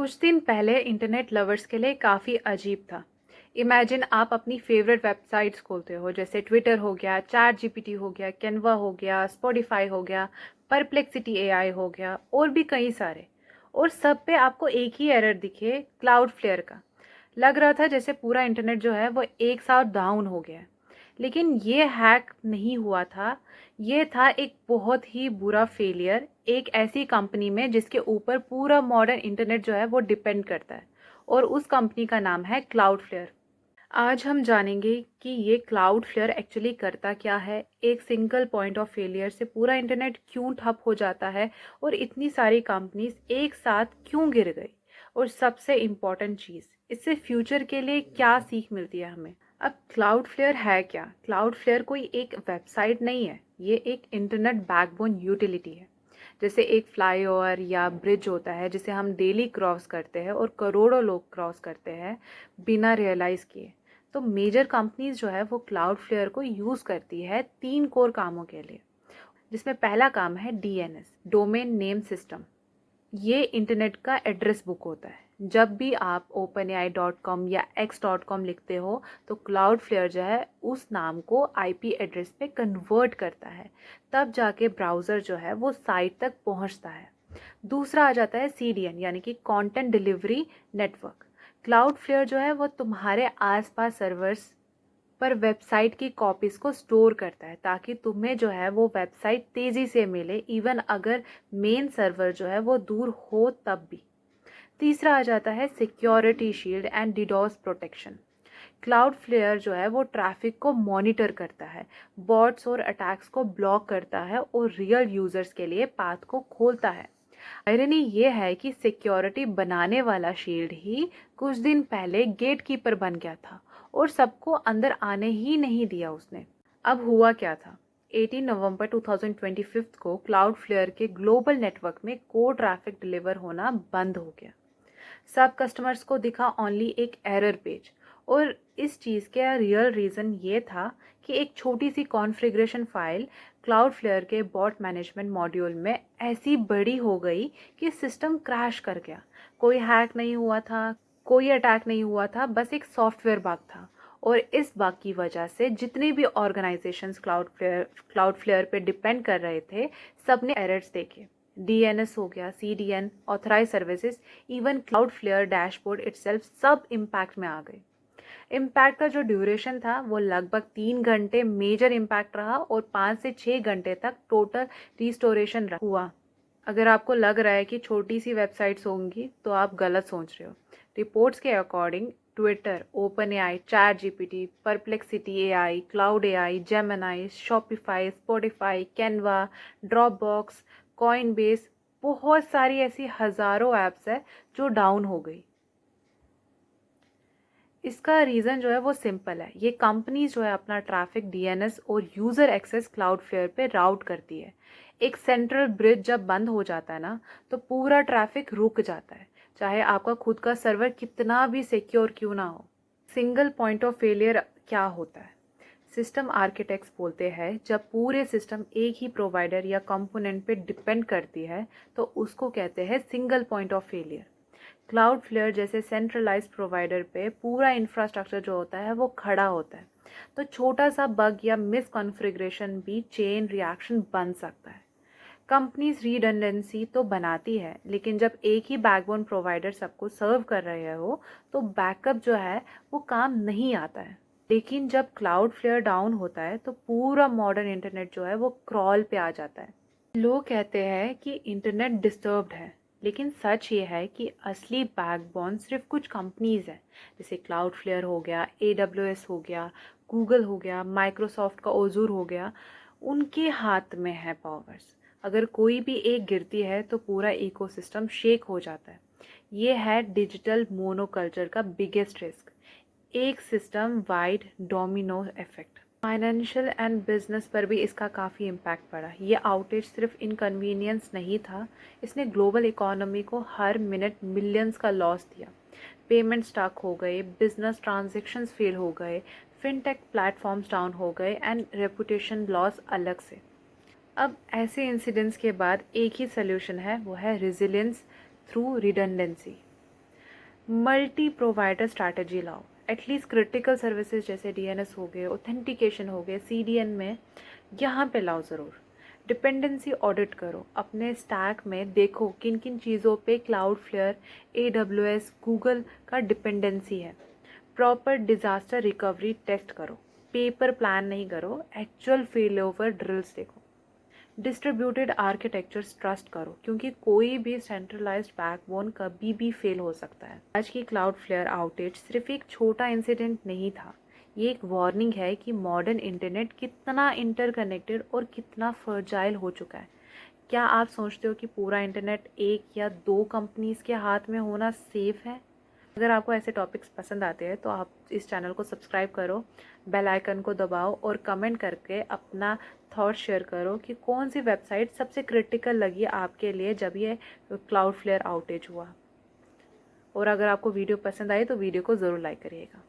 कुछ दिन पहले इंटरनेट लवर्स के लिए काफ़ी अजीब था। इमेजिन आप अपनी फेवरेट वेबसाइट्स खोलते हो, जैसे ट्विटर हो गया, चैट जीपीटी हो गया, कैनवा हो गया, स्पॉटिफाई हो गया, परप्लेक्सिटी एआई हो गया और भी कई सारे। और सब पे आपको एक ही एरर दिखे, क्लाउड फ्लेयर का। लग रहा था जैसे पूरा इंटरनेट जो है वो एक साथ डाउन हो गया है। लेकिन ये हैक नहीं हुआ था। ये था एक बहुत ही बुरा फेलियर एक ऐसी कंपनी में जिसके ऊपर पूरा मॉडर्न इंटरनेट जो है वो डिपेंड करता है। और उस कंपनी का नाम है क्लाउडफ्लेयर। आज हम जानेंगे कि ये क्लाउडफ्लेयर एक्चुअली करता क्या है, एक सिंगल पॉइंट ऑफ फेलियर से पूरा इंटरनेट क्यों ठप हो जाता है और इतनी सारी कंपनीज एक साथ क्यों गिर गई। और सबसे इम्पॉर्टेंट चीज़, इससे फ्यूचर के लिए क्या सीख मिलती है हमें। अब क्लाउडफ्लेयर है क्या? क्लाउडफ्लेयर कोई एक वेबसाइट नहीं है, ये एक इंटरनेट बैकबोन यूटिलिटी है। जैसे एक फ्लाईओवर या ब्रिज होता है जिसे हम डेली क्रॉस करते हैं और करोड़ों लोग क्रॉस करते हैं बिना रियलाइज़ किए। तो मेजर कंपनीज जो है वो क्लाउडफ्लेयर को यूज़ करती है 3 कोर कामों के लिए, जिसमें पहला काम है डीएनएस, डोमेन नेम सिस्टम। ये इंटरनेट का एड्रेस बुक होता है। जब भी आप openai.com या x.com लिखते हो तो क्लाउडफ्लेयर जो है उस नाम को आईपी एड्रेस पे कन्वर्ट करता है, तब जाके ब्राउज़र जो है वो साइट तक पहुंचता है। दूसरा आ जाता है सीडीएन, यानी कि कंटेंट डिलीवरी नेटवर्क। क्लाउडफ्लेयर जो है वो तुम्हारे आसपास सर्वर्स पर वेबसाइट की कॉपीज़ को स्टोर करता है, ताकि तुम्हें जो है वो वेबसाइट तेज़ी से मिले, इवन अगर मेन सर्वर जो है वो दूर हो तब भी। तीसरा आ जाता है security shield and DDoS protection. Cloudflare जो है वो ट्रैफिक को मॉनिटर करता है, बॉट्स और अटैक्स को ब्लॉक करता है और रियल यूजर्स के लिए पाथ को खोलता है। आयरनी ये है कि सिक्योरिटी बनाने वाला शील्ड ही कुछ दिन पहले गेट कीपर बन गया था और सबको अंदर आने ही नहीं दिया उसने। अब हुआ क्या था? 18 नवंबर 2025 को क्लाउडफ्लेयर के ग्लोबल नेटवर्क में कोड ट्रैफिक डिलीवर होना बंद हो गया। सब कस्टमर्स को दिखा ओनली एक एरर पेज। और इस चीज़ का रियल रीज़न ये था कि एक छोटी सी कॉन्फ़िगरेशन फाइल क्लाउडफ्लेयर के बॉट मैनेजमेंट मॉड्यूल में ऐसी बड़ी हो गई कि सिस्टम क्रैश कर गया। कोई हैक नहीं हुआ था, कोई अटैक नहीं हुआ था, बस एक सॉफ्टवेयर बग था। और इस बग की वजह से जितने भी ऑर्गेनाइजेशंस क्लाउडफ्लेयर पे डिपेंड कर रहे थे, सब ने एरर्स देखे। डीएनएस हो गया, CDN, authorize services, even Cloudflare dashboard itself सब इम्पैक्ट में आ गए। इम्पैक्ट का जो ड्यूरेशन था वो लगभग 3 घंटे मेजर इम्पैक्ट रहा और 5 से 6 घंटे तक टोटल रिस्टोरेशन हुआ। अगर आपको लग रहा है कि छोटी सी वेबसाइट्स होंगी तो आप गलत सोच रहे हो। रिपोर्ट्स के according Twitter, open AI, chat GPT, perplexity AI, Claude AI, Gemini, Shopify, Spotify, Canva, Dropbox, Coinbase, बहुत सारी ऐसी हज़ारों ऐप्स है जो डाउन हो गई। इसका रीज़न जो है वो सिंपल है। ये कंपनी जो है अपना ट्रैफिक डीएनएस और यूज़र एक्सेस क्लाउडफ्लेयर पे राउट करती है। एक सेंट्रल ब्रिज जब बंद हो जाता है ना, तो पूरा ट्रैफिक रुक जाता है, चाहे आपका खुद का सर्वर कितना भी सिक्योर क्यों ना हो। सिंगल पॉइंट ऑफ फेलियर क्या होता है? सिस्टम आर्किटेक्ट्स बोलते हैं जब पूरे सिस्टम एक ही प्रोवाइडर या कंपोनेंट पे डिपेंड करती है तो उसको कहते हैं single point of failure. Cloudflare जैसे सेंट्रलाइज्ड प्रोवाइडर पे पूरा इंफ्रास्ट्रक्चर जो होता है वो खड़ा होता है, तो छोटा सा बग या मिस कॉन्फ़िगरेशन भी चेन रिएक्शन बन सकता है। कंपनीज रिडंडेंसी तो बनाती है, लेकिन जब एक ही बैकबोन प्रोवाइडर सबको सर्व कर रहे हो तो बैकअप जो है वो काम नहीं आता है। लेकिन जब क्लाउडफ्लेयर डाउन होता है तो पूरा मॉडर्न इंटरनेट जो है वो क्रॉल पे आ जाता है। लोग कहते हैं कि इंटरनेट डिस्टर्ब्ड है, लेकिन सच ये है कि असली बैकबोन सिर्फ कुछ कंपनीज हैं, जैसे क्लाउडफ्लेयर हो गया, एडब्ल्यूएस हो गया, गूगल हो गया, माइक्रोसॉफ्ट का ओजूर हो गया। उनके हाथ में है पावर्स। अगर कोई भी एक गिरती है तो पूरा इकोसिस्टम शेक हो जाता है। ये है डिजिटल मोनोकल्चर का बिगेस्ट रिस्क, एक system wide domino effect. Financial and business पर भी इसका काफ़ी इम्पैक्ट पड़ा। ये आउटेज सिर्फ इनकन्वीनियंस नहीं था, इसने ग्लोबल इकोनॉमी को हर मिनट मिलियंस का लॉस दिया। पेमेंट स्टक हो गए, बिजनेस ट्रांजैक्शंस फेल हो गए, फिनटेक प्लेटफॉर्म्स डाउन हो गए एंड रेपुटेशन लॉस अलग से। अब ऐसे इंसिडेंट्स के बाद एक ही सोल्यूशन है, वो है resilience through redundancy. Multi provider strategy लाओ। एटलीस्ट क्रिटिकल सर्विसेज जैसे डीएनएस हो गए, ऑथेंटिकेशन हो गए, सीडीएन में यहाँ पे लाओ ज़रूर। डिपेंडेंसी ऑडिट करो, अपने स्टैक में देखो किन किन चीज़ों पे क्लाउडफ्लेयर, एडब्ल्यूएस, गूगल का डिपेंडेंसी है। प्रॉपर डिज़ास्टर रिकवरी टेस्ट करो, पेपर प्लान नहीं करो, एक्चुअल फेल ओवर ड्रिल्स देखो। डिस्ट्रीब्यूटेड आर्किटेक्चर्स ट्रस्ट करो, क्योंकि कोई भी सेंट्रलाइज्ड बैकबोन कभी भी फेल हो सकता है। आज की क्लाउडफ्लेयर आउटेज सिर्फ एक छोटा इंसिडेंट नहीं था, ये एक वार्निंग है कि मॉडर्न इंटरनेट कितना इंटरकनेक्टेड और कितना फर्जाइल हो चुका है। क्या आप सोचते हो कि पूरा इंटरनेट एक या दो कंपनीज के हाथ में होना सेफ है? अगर आपको ऐसे टॉपिक्स पसंद आते हैं तो आप इस चैनल को सब्सक्राइब करो, बेल आइकन को दबाओ और कमेंट करके अपना थॉट शेयर करो कि कौन सी वेबसाइट सबसे क्रिटिकल लगी आपके लिए जब ये क्लाउडफ्लेयर आउटेज हुआ। और अगर आपको वीडियो पसंद आई तो वीडियो को ज़रूर लाइक करिएगा।